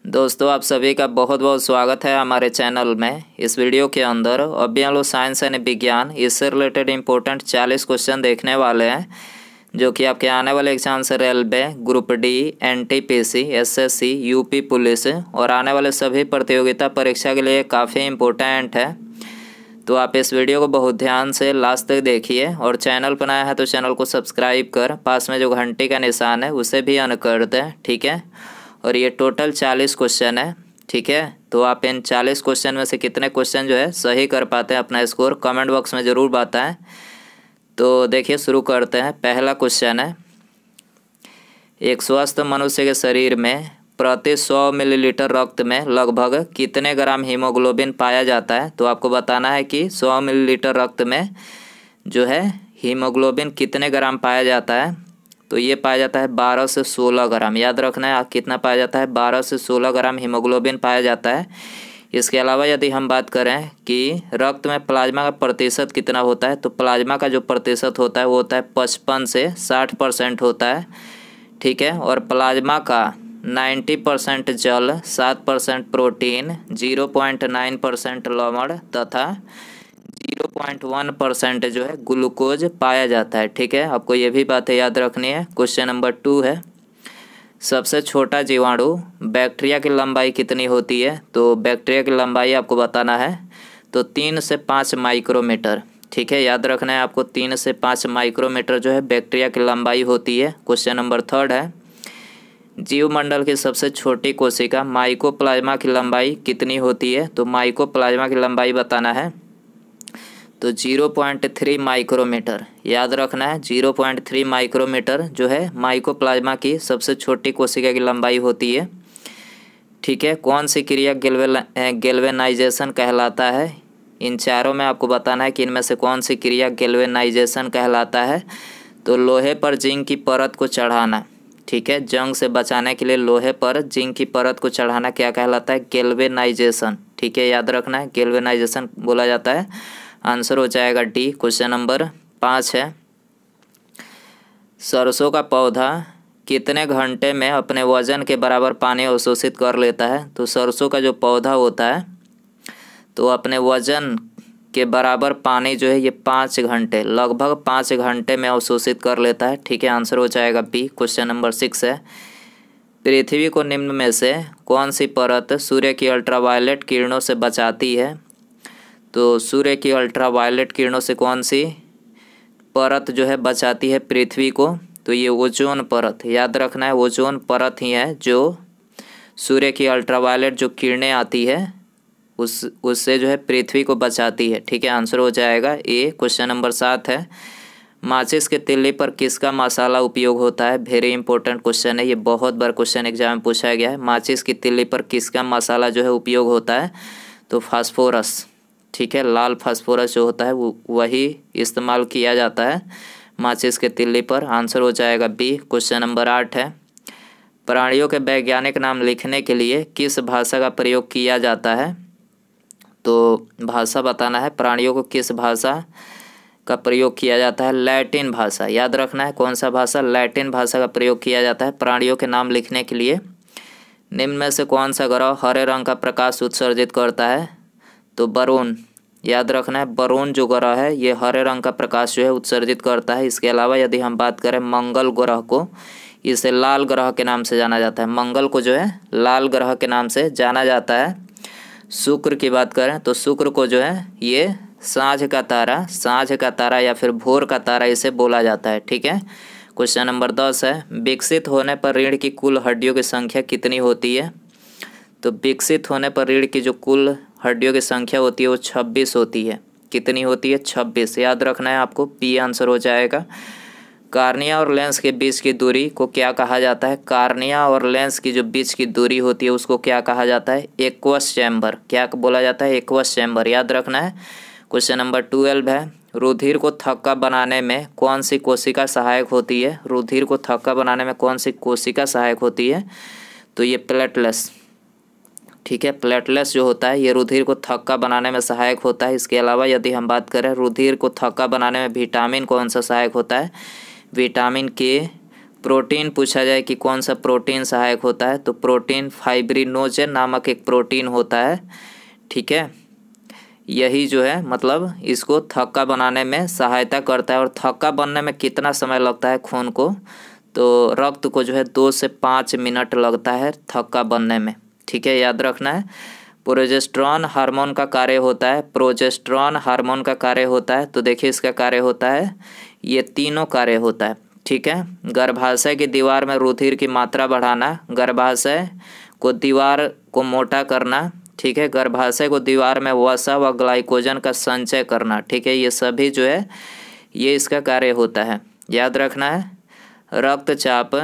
दोस्तों आप सभी का बहुत बहुत स्वागत है हमारे चैनल में। इस वीडियो के अंदर अभी हम लोग साइंस एंड विज्ञान इससे रिलेटेड इम्पोर्टेंट 40 क्वेश्चन देखने वाले हैं, जो कि आपके आने वाले एग्जाम से railway, group D, NTPC, SSC, UP police और आने वाले सभी प्रतियोगिता परीक्षा के लिए काफ़ी इम्पोर्टेंट है। तो आप इस वीडियो को बहुत ध्यान से लास्ट तक देखिए और चैनल पर नया है तो चैनल को सब्सक्राइब कर पास में जो घंटी का निशान है उसे भी ऑन कर दें, ठीक है। और ये टोटल 40 क्वेश्चन है, ठीक है। तो आप इन 40 क्वेश्चन में से कितने क्वेश्चन जो है सही कर पाते हैं अपना स्कोर कमेंट बॉक्स में ज़रूर बताएं। तो देखिए शुरू करते हैं। पहला क्वेश्चन है, एक स्वस्थ मनुष्य के शरीर में प्रति 100 मिलीलीटर रक्त में लगभग कितने ग्राम हीमोग्लोबिन पाया जाता है। तो आपको बताना है कि 100 मिलीलीटर रक्त में जो है हीमोग्लोबिन कितने ग्राम पाया जाता है। तो ये पाया जाता है 12 से 16 ग्राम। याद रखना है कितना पाया जाता है, 12 से 16 ग्राम हीमोग्लोबिन पाया जाता है। इसके अलावा यदि हम बात करें कि रक्त में प्लाज्मा का प्रतिशत कितना होता है, तो प्लाज्मा का जो प्रतिशत होता है वो होता है 55 से 60% होता है, ठीक है। और प्लाज्मा का 90% जल, 7% प्रोटीन, 0.9% लवण तथा 0.1% जो है ग्लूकोज पाया जाता है, ठीक है। आपको ये भी बातें याद रखनी है। क्वेश्चन नंबर 2 है, सबसे छोटा जीवाणु बैक्टीरिया की लंबाई कितनी होती है। तो बैक्टीरिया की लंबाई आपको बताना है तो 3 से 5 माइक्रोमीटर, ठीक है। याद रखना है आपको 3 से 5 माइक्रोमीटर जो है बैक्टीरिया की लंबाई होती है। क्वेश्चन नंबर 3 है, जीवमंडल की सबसे छोटी कोशिका माइकोप्लाज्मा की लंबाई कितनी होती है। तो माइकोप्लाज्मा की लंबाई बताना है तो 0.3 माइक्रोमीटर। याद रखना है 0.3 माइक्रोमीटर जो है माइकोप्लाज्मा की सबसे छोटी कोशिका की लंबाई होती है, ठीक है। कौन सी क्रिया गैल्वेनाइजेशन कहलाता है। इन चारों में आपको बताना है कि इनमें से कौन सी क्रिया गैल्वेनाइजेशन कहलाता है। तो लोहे पर जिंक की परत को चढ़ाना, ठीक है। जंग से बचाने के लिए लोहे पर जिंक की परत को चढ़ाना क्या कहलाता है, गैल्वेनाइजेशन, ठीक है। याद रखना है गैल्वेनाइजेशन बोला जाता है। आंसर हो जाएगा डी। क्वेश्चन नंबर 5 है, सरसों का पौधा कितने घंटे में अपने वजन के बराबर पानी अवशोषित कर लेता है। तो सरसों का जो पौधा होता है तो अपने वजन के बराबर पानी जो है ये 5 घंटे, लगभग 5 घंटे में अवशोषित कर लेता है, ठीक है। आंसर हो जाएगा बी। क्वेश्चन नंबर 6 है, पृथ्वी को निम्न में से कौन सी परत सूर्य की अल्ट्रावायलेट किरणों से बचाती है। तो सूर्य की अल्ट्रावायलेट किरणों से कौन सी परत जो है बचाती है पृथ्वी को। तो ये ओजोन परत। याद रखना है ओजोन परत ही है जो सूर्य की अल्ट्रावायलेट जो किरणें आती है उससे जो है पृथ्वी को बचाती है, ठीक है। आंसर हो जाएगा ए। क्वेश्चन नंबर 7 है, माचिस के तिल्ली पर किसका मसाला उपयोग होता है। वेरी इंपॉर्टेंट क्वेश्चन है ये, बहुत बार क्वेश्चन एग्जाम में पूछा गया है। माचिस की तिल्ली पर किसका मसाला जो है उपयोग होता है। तो फास्फोरस, ठीक है। लाल फास्फोरस जो होता है वो वही इस्तेमाल किया जाता है माचिस के तिल्ली पर। आंसर हो जाएगा बी। क्वेश्चन नंबर 8 है, प्राणियों के वैज्ञानिक नाम लिखने के लिए किस भाषा का प्रयोग किया जाता है। तो भाषा बताना है प्राणियों को किस भाषा का प्रयोग किया जाता है, लैटिन भाषा। याद रखना है कौन सा भाषा, लैटिन भाषा का प्रयोग किया जाता है प्राणियों के नाम लिखने के लिए। निम्न में से कौन सा ग्रह हरे रंग का प्रकाश उत्सर्जित करता है। तो बरून। याद रखना है बरून जो ग्रह है ये हरे रंग का प्रकाश जो है उत्सर्जित करता है। इसके अलावा यदि हम बात करें मंगल ग्रह को, इसे लाल ग्रह के नाम से जाना जाता है। मंगल को जो है लाल ग्रह के नाम से जाना जाता है। शुक्र की बात करें तो शुक्र को जो है ये सांझ का तारा या फिर भोर का तारा इसे बोला जाता है, ठीक है। क्वेश्चन नंबर 10 है, विकसित होने पर रीढ़ की कुल हड्डियों की संख्या कितनी होती है। तो विकसित होने पर रीढ़ की जो कुल हड्डियों की संख्या होती है वो 26 होती है। कितनी होती है, 26। याद रखना है आपको, बी आंसर हो जाएगा। कार्निया और लेंस के बीच की दूरी को क्या कहा जाता है। कार्निया और लेंस की जो बीच की दूरी होती है उसको क्या कहा जाता है, एक्वस चैम्बर। क्या बोला जाता है, एक्वस चैम्बर। याद रखना है। क्वेश्चन नंबर 12 है, रुधिर को थक्का बनाने में कौन सी कोशिका सहायक होती है। रुधिर को थक्का बनाने में कौन सी कोशिका सहायक होती है। तो ये प्लेटलेट्स, ठीक है। प्लेटलेट्स जो होता है ये रुधिर को थक्का बनाने में सहायक होता है। इसके अलावा यदि हम बात करें रुधिर को थक्का बनाने में विटामिन कौन सा सहायक होता है, विटामिन के प्रोटीन पूछा जाए कि कौन सा प्रोटीन सहायक होता है, तो प्रोटीन फाइब्रिनोजेन नामक एक प्रोटीन होता है, ठीक है। यही जो है मतलब इसको थक्का बनाने में सहायता करता है। और थक्का बनने में कितना समय लगता है खून को, तो रक्त को जो है 2 से 5 मिनट लगता है थक्का बनने में, ठीक है, याद रखना है। प्रोजेस्टेरॉन हार्मोन का कार्य होता है, प्रोजेस्टेरॉन हार्मोन का कार्य होता है, तो देखिए इसका कार्य होता है, ये तीनों कार्य होता है, ठीक है। गर्भाशय की दीवार में रुधिर की मात्रा बढ़ाना, गर्भाशय को दीवार को मोटा करना, ठीक है, गर्भाशय को दीवार में वसा व ग्लाइकोजन का संचय करना, ठीक है, ये सभी जो है ये इसका कार्य होता है, याद रखना है। रक्तचाप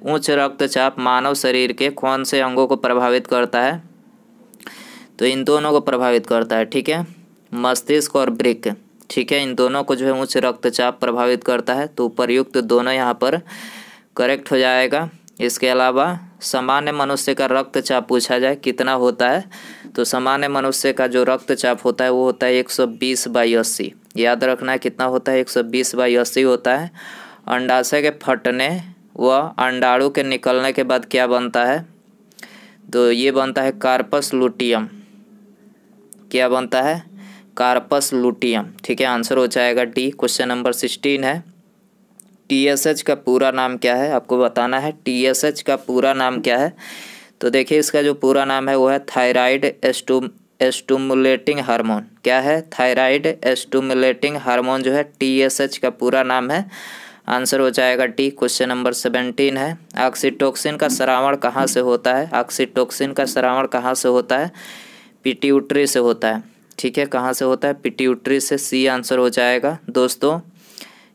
उच्च रक्तचाप मानव शरीर के कौन से अंगों को प्रभावित करता है, तो इन दोनों को प्रभावित करता है, ठीक है, मस्तिष्क और वृक्क, ठीक है, इन दोनों को जो है उच्च रक्तचाप प्रभावित करता है, तो उपर्युक्त दोनों यहाँ पर करेक्ट हो जाएगा। इसके अलावा सामान्य मनुष्य का रक्तचाप पूछा जाए कितना होता है, तो सामान्य मनुष्य का जो रक्तचाप होता है वो होता है 120/80, याद रखना है कितना होता है, 120/80 होता है। अंडाशय के फटने व अंडाणु के निकलने के बाद क्या बनता है, तो ये बनता है कार्पस लुटियम, क्या बनता है, कार्पस लुटियम, ठीक है, आंसर हो जाएगा डी। क्वेश्चन नंबर 16 है, TSH का पूरा नाम क्या है, आपको बताना है TSH का पूरा नाम क्या है। तो देखिए इसका जो पूरा नाम है वो है थायराइड स्टिमुलेटिंग हार्मोन, क्या है, थायराइड स्टिमुलेटिंग हार्मोन जो है TSH का पूरा नाम है, आंसर हो जाएगा डी। क्वेश्चन नंबर 17 है, ऑक्सीटोसिन का स्रावण कहाँ से होता है, ऑक्सीटोसिन का स्रावण कहाँ से होता है, पिट्यूटरी से होता है, ठीक है, कहाँ से होता है, पिट्यूटरी से, सी आंसर हो जाएगा। दोस्तों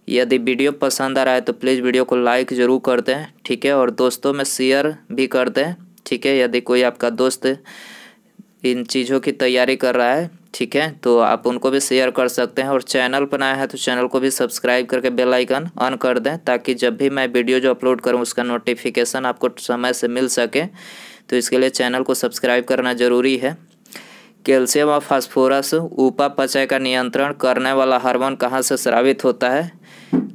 यदि वीडियो पसंद आ रहा है तो प्लीज़ वीडियो को लाइक ज़रूर कर दें, ठीक है, और दोस्तों में शेयर भी कर दें, ठीक है, यदि कोई आपका दोस्त इन चीज़ों की तैयारी कर रहा है, ठीक है, तो आप उनको भी शेयर कर सकते हैं। और चैनल पर नया है तो चैनल को भी सब्सक्राइब करके बेल आइकन ऑन कर दें, ताकि जब भी मैं वीडियो जो अपलोड करूं उसका नोटिफिकेशन आपको समय से मिल सके, तो इसके लिए चैनल को सब्सक्राइब करना ज़रूरी है। कैल्शियम और फास्फोरस उपापचय का नियंत्रण करने वाला हार्मोन कहाँ से स्रावित होता है,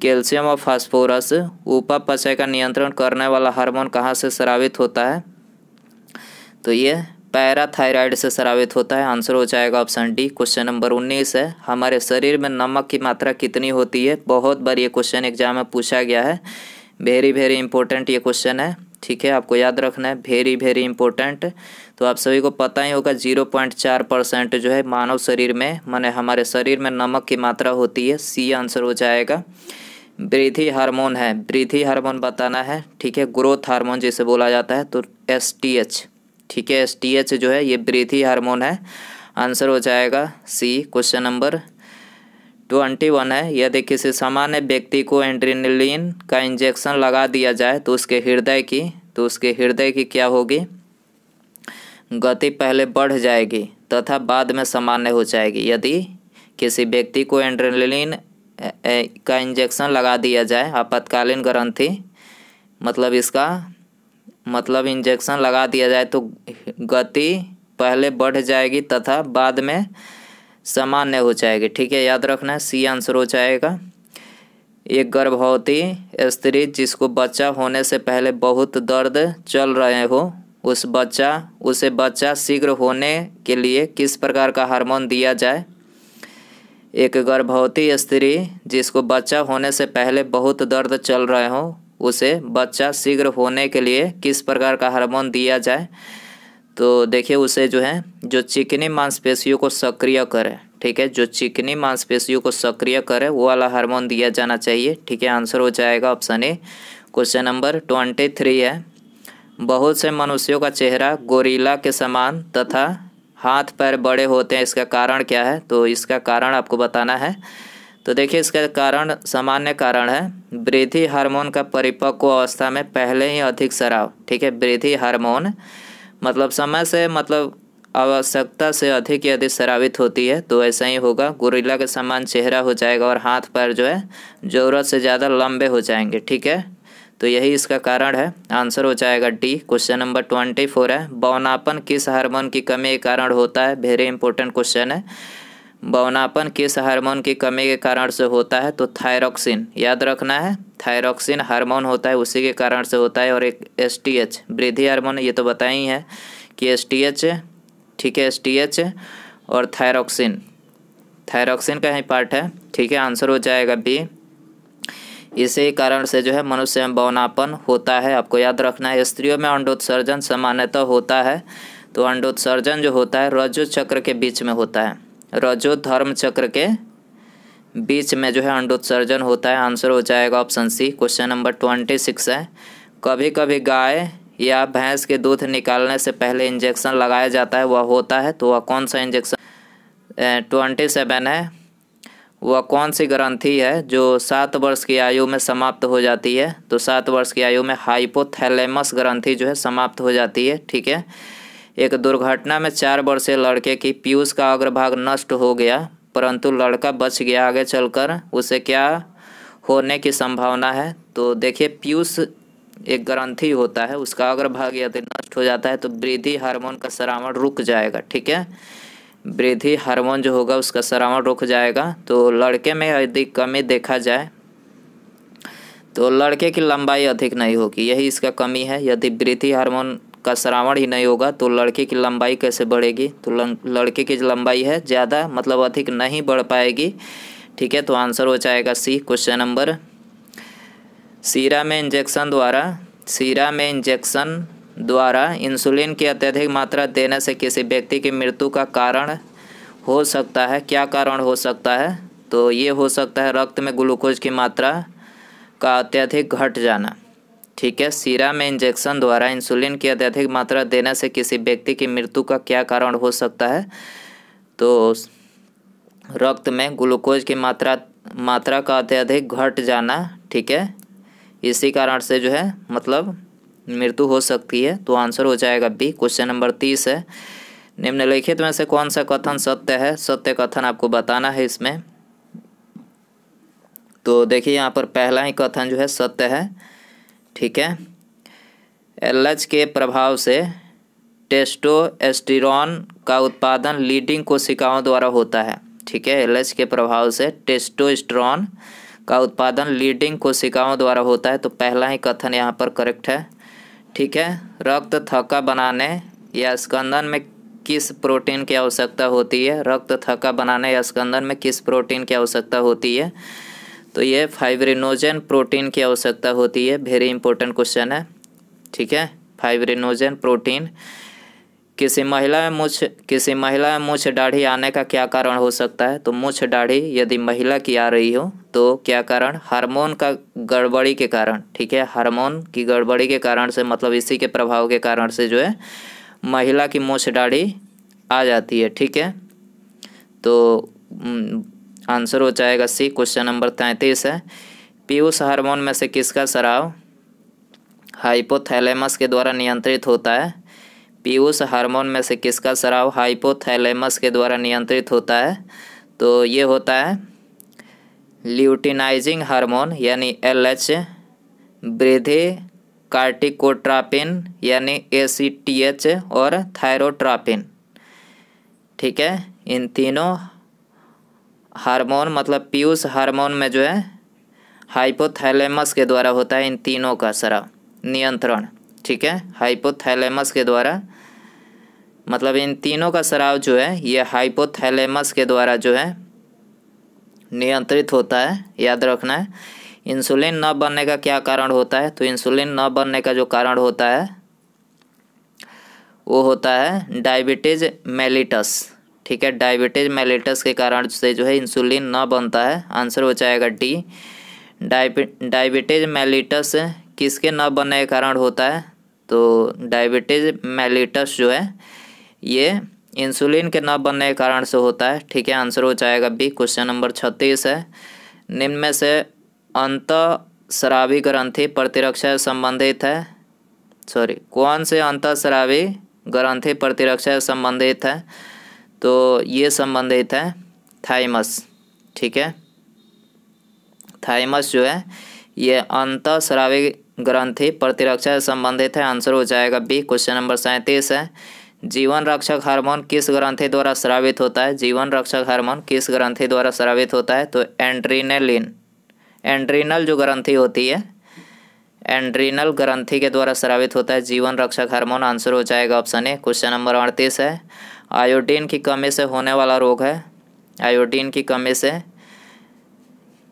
कैल्शियम और फास्फोरस उपापचय का नियंत्रण करने वाला हार्मोन कहाँ से स्रावित होता है, तो ये पैराथायराइड से स्रावित होता है, आंसर हो जाएगा ऑप्शन डी। क्वेश्चन नंबर 19 है, हमारे शरीर में नमक की मात्रा कितनी होती है, बहुत बार ये क्वेश्चन एग्जाम में पूछा गया है, वेरी वेरी इंपॉर्टेंट ये क्वेश्चन है, ठीक है, आपको याद रखना है, वेरी वेरी इंपॉर्टेंट। तो आप सभी को पता ही होगा 0.4% जो है मानव शरीर में, माने हमारे शरीर में नमक की मात्रा होती है, सी आंसर हो जाएगा। वृद्धि हार्मोन है, वृद्धि हार्मोन बताना है, ठीक है, ग्रोथ हार्मोन जिसे बोला जाता है, तो STH, ठीक है, STH जो है ये वृद्धि हार्मोन है, आंसर हो जाएगा सी। क्वेश्चन नंबर 21 है, यदि किसी सामान्य व्यक्ति को एड्रेनलिन का इंजेक्शन लगा दिया जाए तो उसके हृदय की क्या होगी, गति पहले बढ़ जाएगी तथा बाद में सामान्य हो जाएगी। यदि किसी व्यक्ति को एड्रेनलिन का इंजेक्शन लगा दिया जाए, आपातकालीन ग्रंथि मतलब इसका मतलब इंजेक्शन लगा दिया जाए तो गति पहले बढ़ जाएगी तथा बाद में सामान्य हो जाएगी, ठीक है, याद रखना है, सी आंसर हो जाएगा। एक गर्भवती स्त्री जिसको बच्चा होने से पहले बहुत दर्द चल रहे हो, उसे बच्चा शीघ्र होने के लिए किस प्रकार का हार्मोन दिया जाए। एक गर्भवती स्त्री जिसको बच्चा होने से पहले बहुत दर्द चल रहे हो, उसे बच्चा शीघ्र होने के लिए किस प्रकार का हार्मोन दिया जाए, तो देखिए उसे जो है जो चिकनी मांसपेशियों को सक्रिय करे, ठीक है, जो चिकनी मांसपेशियों को सक्रिय करे वो वाला हार्मोन दिया जाना चाहिए, ठीक है, आंसर हो जाएगा ऑप्शन ए। क्वेश्चन नंबर 23 है, बहुत से मनुष्यों का चेहरा गोरिल्ला के समान तथा हाथ पैर बड़े होते हैं, इसका कारण क्या है, तो इसका कारण आपको बताना है। तो देखिए इसका कारण सामान्य कारण है, वृद्धि हार्मोन का परिपक्व अवस्था में पहले ही अधिक स्राव, ठीक है, वृद्धि हार्मोन मतलब समय से मतलब आवश्यकता से अधिक यदि स्रावित होती है तो ऐसा ही होगा, गोरिल्ला के समान चेहरा हो जाएगा और हाथ पैर जो है ज़रूरत से ज़्यादा लंबे हो जाएंगे, ठीक है, तो यही इसका कारण है, आंसर हो जाएगा डी। क्वेश्चन नंबर 24 है, बौनापन किस हार्मोन की कमी के कारण होता है, वेरी इंपॉर्टेंट क्वेश्चन है। बौनापन किस हार्मोन की कमी के कारण से होता है? तो थायरॉक्सिन, याद रखना है, थायरॉक्सिन हार्मोन होता है, उसी के कारण से होता है। और एक एसटीएच वृद्धि हार्मोन, ये तो बताया ही है कि एसटीएच, ठीक है, एसटीएच और थायरॉक्सिन, थायरॉक्सिन का ही पार्ट है, ठीक है। आंसर हो जाएगा बी। इसी कारण से जो है मनुष्य में बौनापन होता है, आपको याद रखना है। स्त्रियों में अंडोत्सर्जन सामान्यतः होता है, तो अंडोत्सर्जन जो होता है रज्जु चक्र के बीच में होता है, रज्जु धर्म चक्र के बीच में जो है अंडोत्सर्जन होता है। आंसर हो जाएगा ऑप्शन सी। क्वेश्चन नंबर 26 है, कभी कभी गाय या भैंस के दूध निकालने से पहले इंजेक्शन लगाया जाता है, वह होता है, तो वह कौन सा इंजेक्शन? 27 है, वह कौन सी ग्रंथि है जो 7 वर्ष की आयु में समाप्त हो जाती है? तो 7 वर्ष की आयु में हाइपोथैलेमस ग्रंथि जो है समाप्त हो जाती है, ठीक है। एक दुर्घटना में 4 वर्षीय लड़के की पीयूष का अग्रभाग नष्ट हो गया, परंतु लड़का बच गया, आगे चलकर उसे क्या होने की संभावना है? तो देखिए, पीयूष एक ग्रंथि होता है, उसका अग्रभाग यदि नष्ट हो जाता है तो वृद्धि हार्मोन का स्रावन रुक जाएगा, ठीक है। वृद्धि हार्मोन जो होगा उसका स्रावन रुक जाएगा। तो लड़के में यदि कमी देखा जाए तो लड़के की लंबाई अधिक नहीं होगी, यही इसका कमी है। यदि वृद्धि हार्मोन का स्रावन ही नहीं होगा तो लड़के की लंबाई कैसे बढ़ेगी? तो लड़के की जो लंबाई है ज़्यादा मतलब अधिक नहीं बढ़ पाएगी, ठीक है। तो आंसर हो जाएगा सी। क्वेश्चन नंबर, सीरा में इंजेक्शन द्वारा इंसुलिन की अत्यधिक मात्रा देने से किसी व्यक्ति की मृत्यु का कारण हो सकता है, क्या कारण हो सकता है? तो ये हो सकता है रक्त में ग्लूकोज की मात्रा का अत्यधिक घट जाना, ठीक है। सीरा में इंजेक्शन द्वारा इंसुलिन की अत्यधिक मात्रा देने से किसी व्यक्ति की मृत्यु का क्या कारण हो सकता है? तो रक्त में ग्लूकोज की मात्रा का अत्यधिक घट जाना, ठीक है, इसी कारण से जो है मतलब मृत्यु हो सकती है। तो आंसर हो जाएगा बी। क्वेश्चन नंबर 30 है, निम्नलिखित में से कौन सा कथन सत्य है? सत्य कथन आपको बताना है इसमें। तो देखिए यहाँ पर पहला ही कथन जो है सत्य है, ठीक है। एलएच के प्रभाव से टेस्टोस्टेरोन का उत्पादन लीडिंग कोशिकाओं द्वारा होता है, ठीक है। एलएच के प्रभाव से टेस्टोस्टेरोन का उत्पादन लीडिंग कोशिकाओं द्वारा होता है, तो पहला ही कथन यहाँ पर करेक्ट है, ठीक है। रक्त थक्का बनाने या स्कंदन में किस प्रोटीन की आवश्यकता होती है? रक्त थक्का बनाने या स्कंदन में किस प्रोटीन की आवश्यकता होती है? तो ये फाइब्रिनोजन प्रोटीन की आवश्यकता होती है। वेरी इंपॉर्टेंट क्वेश्चन है, ठीक है। Fibrinogen protein. किसी महिला में मूछ दाढ़ी आने का क्या कारण हो सकता है? तो मूछ दाढ़ी यदि महिला की आ रही हो तो क्या कारण? हार्मोन का गड़बड़ी के कारण, ठीक है। हार्मोन की गड़बड़ी के कारण से मतलब इसी के प्रभाव के कारण से जो है महिला की मूछ दाढ़ी आ जाती है, ठीक है। तो आंसर हो जाएगा सी। क्वेश्चन नंबर 33 है, पीयूष हार्मोन में से किसका स्राव हाइपोथैलेमस के द्वारा नियंत्रित होता है? पीयूष हार्मोन में से किसका स्राव हाइपोथैलेमस के द्वारा नियंत्रित होता है? तो ये होता है ल्यूटिनाइजिंग हार्मोन यानी एलएच, वृद्धि कार्टिकोट्रापिन यानी एसीटीएच और थायरोट्रापिन, ठीक है। इन तीनों हार्मोन मतलब पीयूष हार्मोन में जो है हाइपोथैलेमस के द्वारा होता है इन तीनों का स्राव नियंत्रण, ठीक है। हाइपोथैलेमस के द्वारा मतलब इन तीनों का स्राव जो है ये हाइपोथैलेमस के द्वारा जो है नियंत्रित होता है, याद रखना है। इंसुलिन न बनने का क्या कारण होता है? तो इंसुलिन न बनने का जो कारण होता है वो होता है डायबिटीज मेलिटस, ठीक है। डायबिटीज मेलिटस के कारण से जो है इंसुलिन न बनता है। आंसर हो जाएगा डी। डायबिटीज मेलिटस किसके न बनने के कारण होता है? तो डायबिटीज मेलिटस जो है ये इंसुलिन के न बनने के कारण से होता है, ठीक है। आंसर हो जाएगा बी। क्वेश्चन नंबर 36 है, निम्न में से अंतःस्रावी ग्रंथि प्रतिरक्षा से संबंधित है, कौन से अंतःस्रावी ग्रंथि प्रतिरक्षा से संबंधित है? तो ये संबंधित है थाइमस, ठीक है। थाइमस जो है ये अंतःस्रावी ग्रंथि प्रतिरक्षा से संबंधित है। आंसर हो जाएगा बी। क्वेश्चन नंबर 37 है, जीवन रक्षक हार्मोन किस ग्रंथि द्वारा स्रावित होता है? जीवन रक्षक हार्मोन किस ग्रंथि द्वारा स्रावित होता है? तो एड्रेनालिन, एड्रीनल जो ग्रंथि होती है, एड्रीनल ग्रंथि के द्वारा स्रावित होता है जीवन रक्षक हार्मोन। आंसर हो जाएगा ऑप्शन ए। क्वेश्चन नंबर 38 है, आयोडीन की कमी से होने वाला रोग है, आयोडीन की कमी से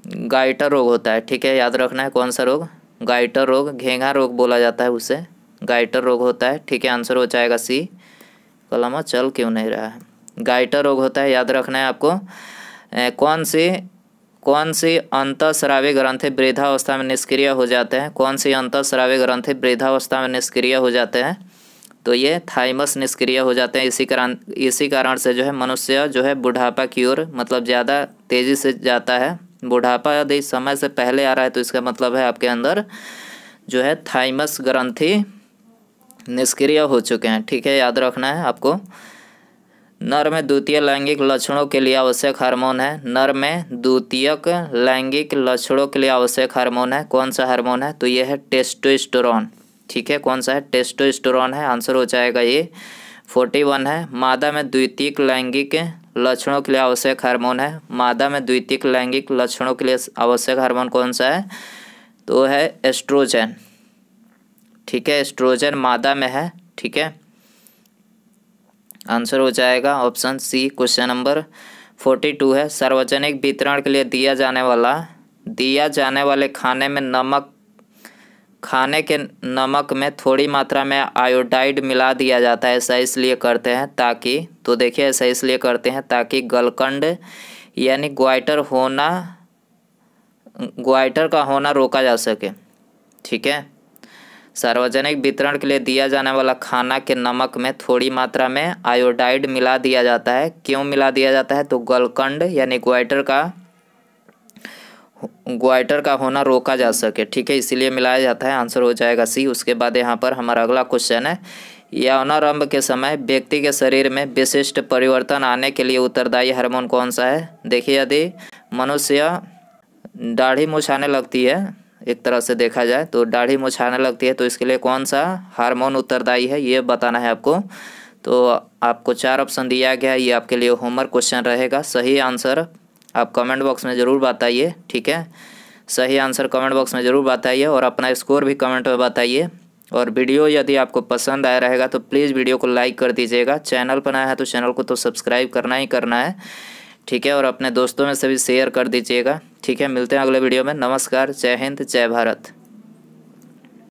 गाइटर रोग होता है। ठीक है, याद रखना है कौन सा रोग? गाइटर रोग, घेंघा रोग बोला जाता है उसे, गाइटर रोग होता है। ठीक है, आंसर हो जाएगा सी। कलम चल क्यों नहीं रहा है? गाइटर रोग होता है, याद रखना है आपको। कौन सी अंतःस्रावी ग्रंथि वृद्धावस्था में निष्क्रिय हो जाते हैं? कौन सी अंतःस्रावी ग्रंथि वृद्धावस्था में निष्क्रिय हो जाते हैं? तो ये थाइमस निष्क्रिय हो जाते हैं। इसी कारण से जो है मनुष्य जो है बुढ़ापा की ओर मतलब ज़्यादा तेज़ी से जाता है। बुढ़ापा यदि समय से पहले आ रहा है तो इसका मतलब है आपके अंदर जो है थाइमस ग्रंथि निष्क्रिय हो चुके हैं। ठीक है, याद रखना है आपको। नर में द्वितीय लैंगिक लक्षणों के लिए आवश्यक हार्मोन है, नर में द्वितीयक लैंगिक लक्षणों के लिए आवश्यक हार्मोन है, कौन सा हार्मोन है? तो यह है टेस्टोस्टेरोन। ठीक है, कौन सा है? टेस्टोस्टेरोन है। आंसर हो जाएगा ये। 41 है, मादा में द्वितीयक लैंगिक लक्षणों के लिए आवश्यक हार्मोन है, मादा में द्वितीयक लैंगिक लक्षणों के लिए आवश्यक हार्मोन कौन सा है? तो है एस्ट्रोजन। ठीक है, एस्ट्रोजन मादा में है। ठीक है, आंसर हो जाएगा ऑप्शन सी। क्वेश्चन नंबर 42 है, सार्वजनिक वितरण के लिए दिया जाने वाले खाने के नमक में थोड़ी मात्रा में आयोडाइड मिला दिया जाता है। ऐसा इसलिए करते हैं ताकि, तो देखिए ऐसा इसलिए करते हैं ताकि गलकंड यानी ग्वाइटर का होना रोका जा सके। ठीक है, सार्वजनिक वितरण के लिए दिया जाने वाला खाना के नमक में थोड़ी मात्रा में आयोडाइड मिला दिया जाता है। क्यों मिला दिया जाता है? तो गलकंड यानी ग्वाइटर का होना रोका जा सके। ठीक है, इसीलिए मिलाया जाता है। आंसर हो जाएगा सी। उसके बाद यहाँ पर हमारा अगला क्वेश्चन है, यौनारंभ के समय व्यक्ति के शरीर में विशिष्ट परिवर्तन आने के लिए उत्तरदायी हार्मोन कौन सा है? देखिए, यदि मनुष्य दाढ़ी मुछाने लगती है, एक तरह से देखा जाए तो दाढ़ी मुछाने लगती है, तो इसके लिए कौन सा हार्मोन उत्तरदायी है ये बताना है आपको। तो आपको 4 ऑप्शन दिया गया है, ये आपके लिए होमवर्क क्वेश्चन रहेगा। सही आंसर आप कमेंट बॉक्स में ज़रूर बताइए। ठीक है, सही आंसर कमेंट बॉक्स में ज़रूर बताइए और अपना स्कोर भी कमेंट में बताइए। और वीडियो यदि आपको पसंद आया रहेगा तो प्लीज़ वीडियो को लाइक कर दीजिएगा। चैनल पर नया है तो चैनल को तो सब्सक्राइब करना ही करना है। ठीक है, और अपने दोस्तों में से भी शेयर कर दीजिएगा। ठीक है, मिलते हैं अगले वीडियो में। नमस्कार, जय हिंद, जय भारत।